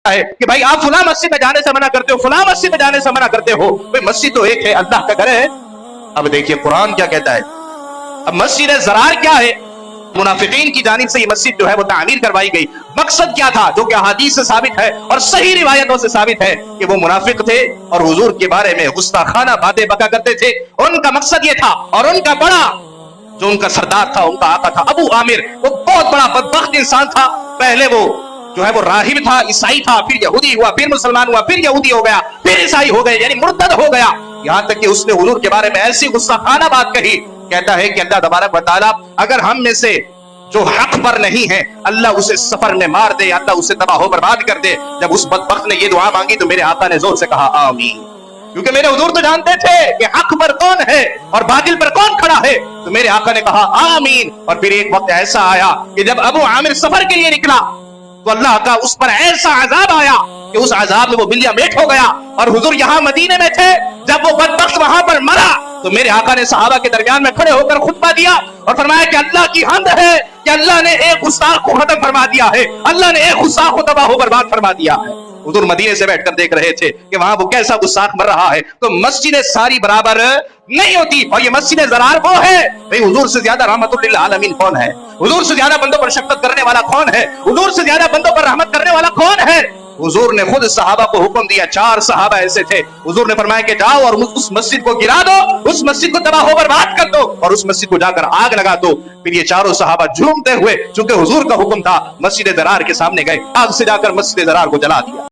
ہے کہ بھائی آپ فلاں مسجد میں جانے سے منع کرتے ہو، فلاں مسجد میں جانے سے منع کرتے ہو. بھائی مسجد تو ایک ہے، اللہ کا گھر ہے. اب دیکھیے قرآن کیا کہتا ہے. اب مسجد ضرار کیا ہے؟ منافقین کی جانب سے یہ مسجد جو ہے وہ تعمیر کروائی گئی. مقصد کیا تھا؟ جو کہ احادیث سے ثابت ہے اور صحیح روایتوں سے ثابت ہے کہ وہ منافق تھے اور حضور کے بارے میں گستاخانہ باتیں بکا کرتے تھے. ان کا مقصد یہ تھا، اور ان کا بڑا جو ان کا سردار تھا، ان کا آقا تھا ابو عامر، وہ بہت بڑا بدبخت انسان تھا. پہلے وہ جو ہے وہ راہب تھا، عیسائی تھا، پھر یہودی ہوا، پھر مسلمان ہوا، پھر یہودی ہو گیا، پھر عیسائی ہو گئے، یعنی مرتد ہو گیا. یہاں تک کہ اس نے حضور کے بارے میں ایسی گستاخانہ بات کہی. کہتا ہے کہ اللہ تبارک و تعالیٰ اگر ہم میں سے جو حق پر نہیں ہے اللہ اسے سفر میں مار دے، اللہ اسے تباہ و برباد کر دے. جب اس بدبخت نے یہ دعا مانگی تو میرے آقا نے زور سے کہا آمین، کیونکہ میرے حضور تو جانتے تھے کہ حق پر کون ہے اور باطل پر کون کھڑا ہے. تو میرے آقا نے کہا آمین. اور پھر ایک وقت ایسا آیا کہ جب ابو عامر سفر کے لیے نکلا تو اللہ کا اس پر ایسا عذاب آیا کہ اس عذاب میں وہ بلیا میٹ ہو گیا. اور حضور یہاں مدینے میں تھے جب وہ بدبخت وہاں پر مرا تو میرے آقا نے صحابہ کے درمیان میں کھڑے ہو کر خطبہ دیا اور فرمایا کہ اللہ کی حمد ہے کہ اللہ نے ایک گستاخ کو ختم فرما دیا ہے، اللہ نے ایک گستاخ کو تباہ و برباد فرما دیا ہے. حضور مدینے سے بیٹھ کر دیکھ رہے تھے کہ وہاں وہ کیسا گستاخ مر رہا ہے. تو مسجد ساری برابر نہیں ہوتی، اور یہ مسجد ضرار وہ ہے. بھئی حضور سے زیادہ رحمت للعالمین کون ہے؟ حضور سے زیادہ بندوں پر شفقت کرنے والا کون ہے؟ حضور سے زیادہ بندوں پر رحمت کرنے والا کون ہے؟ حضور نے خود صحابہ کو حکم دیا. 4 صحابہ ایسے تھے، حضور نے فرمایا کہ جاؤ اور اس مسجد کو گرا دو، اس مسجد کو تباہ و برباد کر دو، اور اس مسجد کو جا کر آگ لگا دو. پھر یہ 4 صحابہ جھومتے ہوئے، چونکہ حضور کا حکم تھا، مسجد ضرار کے سامنے گئے، آگ سے جا کر مسجد ضرار کو جلا دیا.